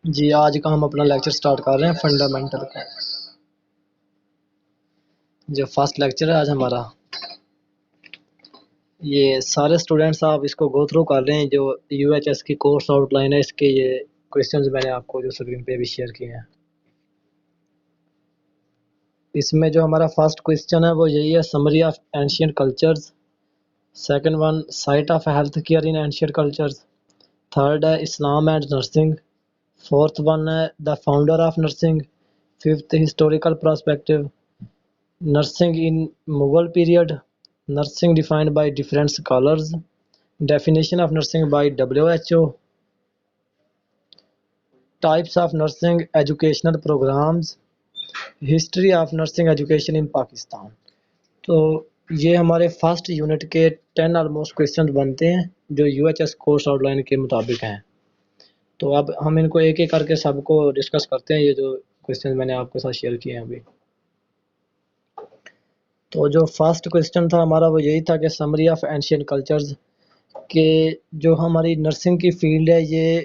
جی آج کا ہم اپنا لیکچر سٹارٹ کر رہے ہیں فنڈامنٹل کا۔ جو فرسٹ لیکچر ہے آج ہمارا، یہ سارے سٹوڈنٹس آپ اس کو گو تھرو کر رہے ہیں۔ جو یو ایچ ایس کی کورس آؤٹ لائن ہے، اس کے یہ کویسچنز میں نے آپ کو جو اسکرین پہ بھی شیئر کیے ہیں۔ اس میں جو ہمارا فرسٹ کویسچن ہے وہ یہی ہے، summary of ancient cultures. Second one, site of health care in ancient cultures. Third ہے Islam and nursing. Fourth one ہے the founder of nursing. Fifth historical perspective, nursing in Mughal period, nursing defined by different scholars، definition of nursing by WHO، types of nursing educational programs، history of nursing education in Pakistan. تو یہ ہمارے first unit کے 10 almost question بنتے ہیں جو U H S course آؤٹ لائن کے مطابق ہیں۔ تو اب ہم ان کو ایک ایک کر کے سب کو ڈسکس کرتے ہیں، یہ جو کویسچن میں نے آپ کے ساتھ شیئر کیے ہیں ابھی۔ تو جو فرسٹ کویسچن تھا ہمارا وہ یہی تھا کہ سمری آف اینشینٹ کلچرز، کہ جو ہماری نرسنگ کی فیلڈ ہے یہ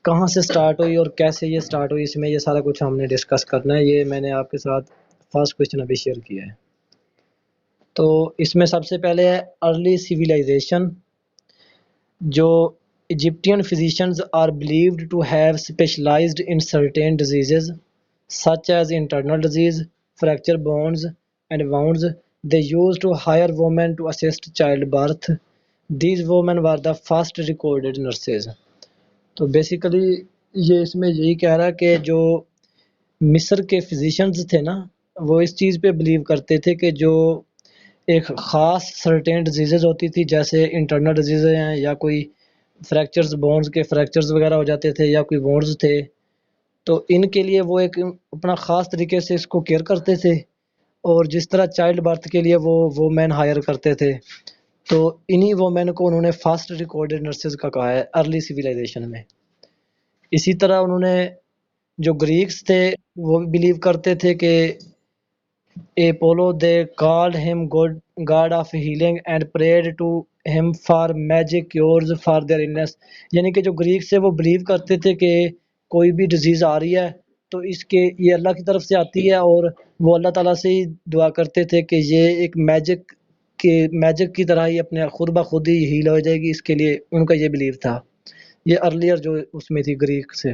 کہاں سے سٹارٹ ہوئی اور کیسے یہ سٹارٹ ہوئی، اس میں یہ سارا کچھ ہم نے ڈسکس کرنا ہے۔ یہ میں نے آپ کے ساتھ فرسٹ کویسچن ابھی شیئر کیا ہے۔ تو اس میں سب سے پہلے ہے ارلی سویلائزیشن۔ جو Egyptian physicians are believed to have specialized in certain diseases such as internal disease, fracture bones and wounds. They used to hire women to assist childbirth. These women were the first recorded nurses. تو basically یہ اس میں یہی کہہ رہا ہے کہ جو مصر کے فزیشنز تھے نا، وہ اس چیز پہ بلیو کرتے تھے کہ جو ایک خاص سرٹین ڈیزیزز ہوتی تھی، جیسے انٹرنل ڈیزیزز ہیں یا کوئی فریکچرز، بونز کے فریکچرز وغیرہ ہو جاتے تھے یا کوئی وونڈز تھے، تو ان کے لیے وہ ایک اپنا خاص طریقے سے اس کو کیئر کرتے تھے۔ اور جس طرح چائلڈ برتھ کے لیے وہ وومین ہائر کرتے تھے، تو انہی وومین کو انہوں نے فاسٹ ریکارڈڈ نرسز کا کہا ہے ارلی سویلائزیشن میں۔ اسی طرح انہوں نے جو گریکس تھے وہ بھی بلیو کرتے تھے کہ Apollo they called him god of healing and prayed to him for magic cures for their illness. یعنی کہ جو گریکس سے وہ بلیو کرتے تھے کہ کوئی بھی ڈیزیز آ رہی ہے تو اس کے یہ اللہ کی طرف سے آتی ہے، اور وہ اللہ تعالیٰ سے ہی دعا کرتے تھے کہ یہ ایک میجک کی طرح ہی اپنے خود بخود ہی ہیل ہو جائے گی۔ اس کے لیے ان کا یہ بلیو تھا، یہ ارلیئر جو اس میں تھی گریک سے۔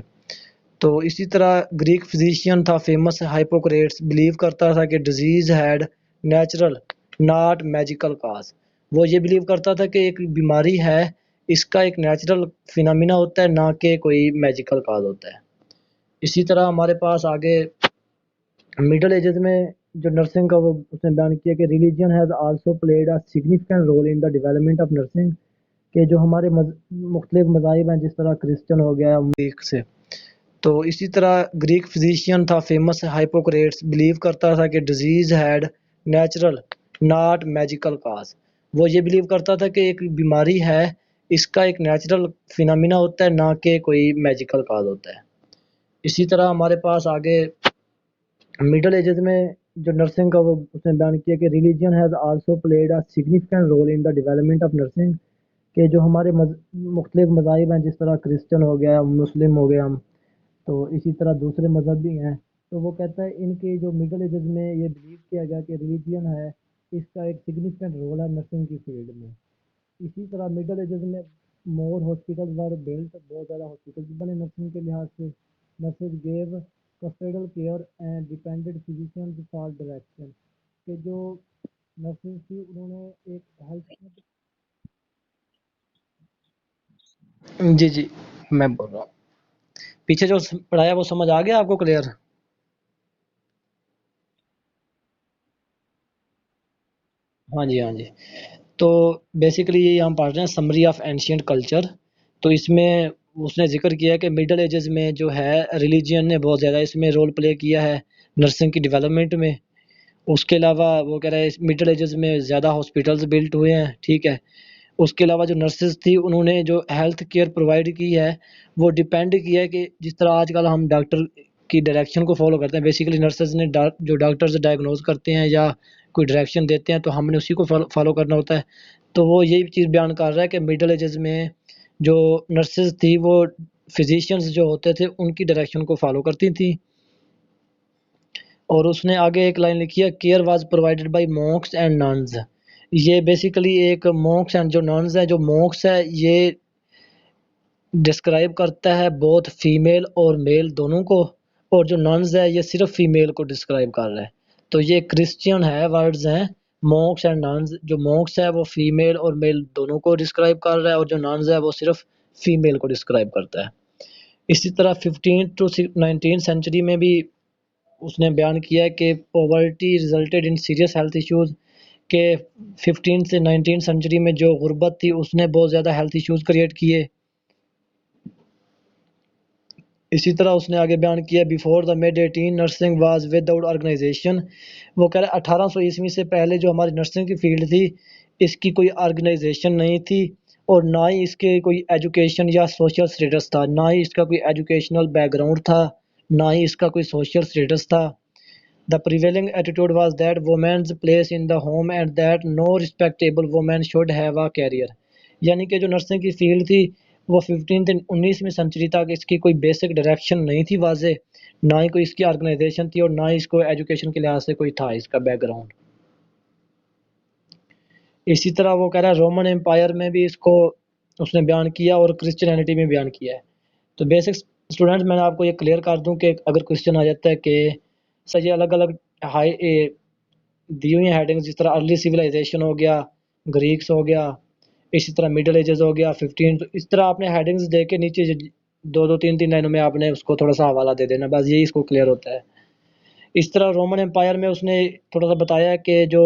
تو اسی طرح گریک فزیشین تھا فیمس ہائپوکریٹس، بلیو کرتا تھا کہ disease had natural not magical cause. وہ یہ بلیو کرتا تھا کہ ایک بیماری ہے، اس کا ایک نیچرل فینامینا ہوتا ہے، نہ کہ کوئی میجیکل کاز ہوتا ہے۔ اسی طرح ہمارے پاس آگے مڈل ایجز میں جو نرسنگ کا وہ اس نے بیان کیا کہ religion has also played a significant role in the development of nursing, کہ جو ہمارے مختلف مذاہب ہیں جس طرح کرسچن ہو گیا گریک سے، تو اسی طرح گریک فزیشین تھا فیمس ہائپوکریٹس، بلیو کرتا تھا کہ disease had natural not magical cause. وہ یہ بلیو کرتا تھا کہ ایک بیماری ہے، اس کا ایک نیچرل فینامینا ہوتا ہے، نہ کہ کوئی میجیکل کاز ہوتا ہے۔ اسی طرح ہمارے پاس آگے مڈل ایجز میں جو نرسنگ کا وہ اس نے بیان کیا کہ religion has also played a significant role in the development of nursing, کہ جو ہمارے مختلف مذاہب ہیں جس طرح کرسچن ہو گیا، مسلم ہو گیا ہم، تو اسی طرح دوسرے مذہب بھی ہیں، تو وہ کہتا ہے ان کے جو مڈل ایجز میں یہ بلیو کیا گیا کہ ریلیجن ہے، اس کا ایک سگنیفیکنٹ رول ہے نرسنگ کی فیلڈ میں۔ اسی طرح مڈل ایجز میں مور ہاسپٹل ور بلٹ، بہت زیادہ ہاسپٹل بنے نرسنگ کے لحاظ سے۔ Nurses gave custodial care and depended physicians for direction, کہ جو نرسز تھی انہوں نے ایک ہیلتھ۔ جی جی میں بول رہا ہوں، پیچھے جو پڑھایا وہ سمجھ آ گیا آپ کو کلیئر؟ ہاں جی ہاں جی۔ تو بیسیکلی یہ ہم پڑھ رہے ہیں سمری آف اینشینٹ کلچر۔ تو اس میں اس نے ذکر کیا کہ مڈل ایجز میں جو ہے ریلیجین نے بہت زیادہ اس میں رول پلے کیا ہے نرسنگ کی ڈیولپمنٹ میں۔ اس کے علاوہ وہ کہہ رہے ہیں مڈل ایجز میں زیادہ ہاسپٹلز بلٹ ہوئے ہیں، ٹھیک ہے۔ اس کے علاوہ جو نرسز تھی انہوں نے جو ہیلتھ کیئر پرووائڈ کی ہے وہ ڈیپینڈ کیا ہے کہ جس طرح آج کل ہم ڈاکٹر کی ڈائریکشن کو فالو کرتے ہیں، بیسیکلی نرسز نے جو ڈاکٹرز ڈائگنوز کرتے ہیں یا کوئی ڈائریکشن دیتے ہیں تو ہم نے اسی کو فالو کرنا ہوتا ہے۔ تو وہ یہی چیز بیان کر رہا ہے کہ مڈل ایجز میں جو نرسز تھی وہ فزیشینز جو ہوتے تھے ان کی ڈائریکشن کو فالو کرتی تھیں. اور اس نے آگے ایک لائن لکھی ہے care was provided by monks and nuns. یہ بیسیکلی ایک مونکس اینڈ جو ننز ہے، جو مونکس ہے یہ ڈسکرائب کرتا ہے بہت فیمیل اور میل دونوں کو، اور جو ننز ہے یہ صرف فیمیل کو ڈسکرائب کر رہا ہے. تو یہ کرسچین ہے ورڈز ہیں مونکس اینڈ ننز. جو مونکس ہے وہ فیمیل اور میل دونوں کو ڈسکرائب کر رہا ہے، اور جو ننز ہے وہ صرف فیمیل کو ڈسکرائب کرتا ہے. اسی طرح 15 to 19 سینچری میں بھی اس نے بیان کیا ہے کہ poverty resulted in serious health issues, کہ 15 سے 19 سینچری میں جو غربت تھی اس نے بہت زیادہ ہیلتھ ایشوز کریٹ کیے. اسی طرح اس نے آگے بیان کیا before the mid 18 nursing was without organization. وہ کہہ رہا ہے 1800 سے پہلے جو ہماری نرسنگ کی فیلڈ تھی اس کی کوئی آرگنائزیشن نہیں تھی، اور نہ ہی اس کے کوئی ایجوکیشن یا سوشل سٹیٹس تھا، نہ ہی اس کا کوئی ایجوکیشنل بیک گراؤنڈ تھا، نہ ہی اس کا کوئی سوشل سٹیٹس تھا. The prevailing attitude was that women's place in the home and that no respectable woman should have a career. یعنی کہ جو نرسنگ کی فیلڈ تھی وہ 15 سے 19ویں سنچری تک اس کی کوئی بیسک ڈائریکشن نہیں تھی واضح، نہ ہی کوئی اس کی آرگنائزیشن تھی، اور نہ ہی اس کو ایجوکیشن کے لحاظ سے کوئی تھا اس کا بیک گراؤنڈ. اسی طرح وہ کہہ رہا ہے رومن امپائر میں بھی اس کو اس نے بیان کیا اور کرسچینٹی میں بیان کیا ہے. تو بیسک اسٹوڈنٹ میں نے آپ کو یہ کلیئر کر دوں کہ اگر کوشچن آ جاتا ہے کہ سر یہ الگ الگ ہائی دی ہوئی ہیں ہیڈنگز، جس طرح ارلی سویلائزیشن ہو گیا، گریکس ہو گیا، اسی طرح مڈل ایجز ہو گیا 15، تو اس طرح آپ نے ہیڈنگز دے کے نیچے دو تین لائنوں میں آپ نے اس کو تھوڑا سا حوالہ دے دینا، بس یہی اس کو کلیئر ہوتا ہے. اس طرح رومن امپائر میں اس نے تھوڑا سا بتایا کہ جو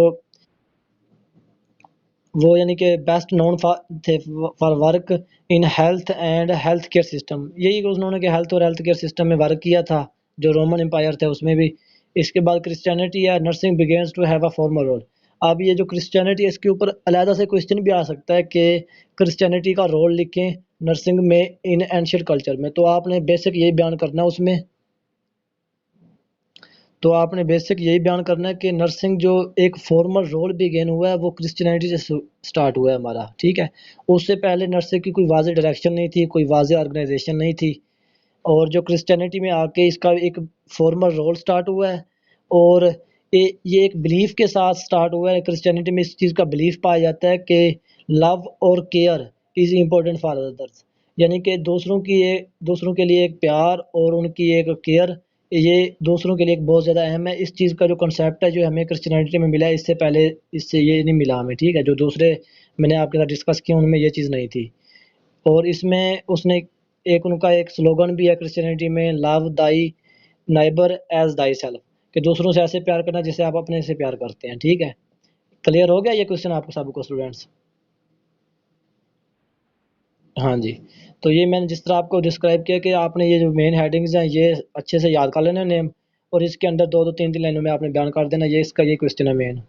وہ یعنی کہ بیسٹ نون تھے for work in health and health care system. یہی انہوں نے کہ ہیلتھ اور ہیلتھ کیئر سسٹم میں ورک کیا تھا جو رومن امپائر تھے اس میں بھی. اس کے بعد کرسچینٹی ہے nursing begins to have a formal role. اب یہ جو کرسچینٹی ہے اس کے اوپر علیحدہ سے کوشچن بھی آ سکتا ہے کہ کرسچینٹی کا رول لکھیں نرسنگ میں ان اینشینٹ کلچر میں. تو آپ نے بیسک یہی بیان کرنا ہے اس میں، تو آپ نے بیسک یہی بیان کرنا ہے کہ نرسنگ جو ایک فارمل رول بگین ہوا ہے وہ کرسچینٹی سے سٹارٹ ہوا ہے ہمارا، ٹھیک ہے. اس سے پہلے نرسنگ کی کوئی واضح ڈائریکشن نہیں تھی، کوئی واضح آرگنائزیشن نہیں تھی، اور جو کرسچینٹی میں آ کے اس کا ایک فارمل رول سٹارٹ ہوا ہے، اور یہ ایک بلیف کے ساتھ سٹارٹ ہوا ہے. کرسچینٹی میں اس چیز کا بلیف پایا جاتا ہے کہ لو اور care is important for others, یعنی کہ دوسروں کے لیے ایک پیار اور ان کی ایک کیئر یہ دوسروں کے لیے ایک بہت زیادہ اہم ہے. اس چیز کا جو کنسیپٹ ہے جو ہمیں کرسچینٹی میں ملا ہے، اس سے پہلے اس سے یہ نہیں ملا ہمیں، ٹھیک ہے. جو دوسرے میں نے آپ کے ساتھ ڈسکس کیا ان میں یہ چیز نہیں تھی. اور اس میں اس نے ان کا ایک سلوگن بھی ہے کرسچینٹی میں، لو دائی نائبر ایز دائی سیلف، کہ دوسروں سے ایسے پیار کرنا جیسے آپ اپنے سے پیار کرتے ہیں، ٹھیک ہے. کلیئر ہو گیا یہ کوشچن آپ کو سب کو اسٹوڈینٹس؟ ہاں جی. تو یہ میں نے جس طرح آپ کو ڈسکرائب کیا کہ آپ نے یہ جو مین ہیڈنگز ہیں یہ اچھے سے یاد کر لینا نیم، اور اس کے اندر دو تین لائنوں میں آپ نے بیان کر دینا، یہ اس کا یہ کوشچن ہے مین.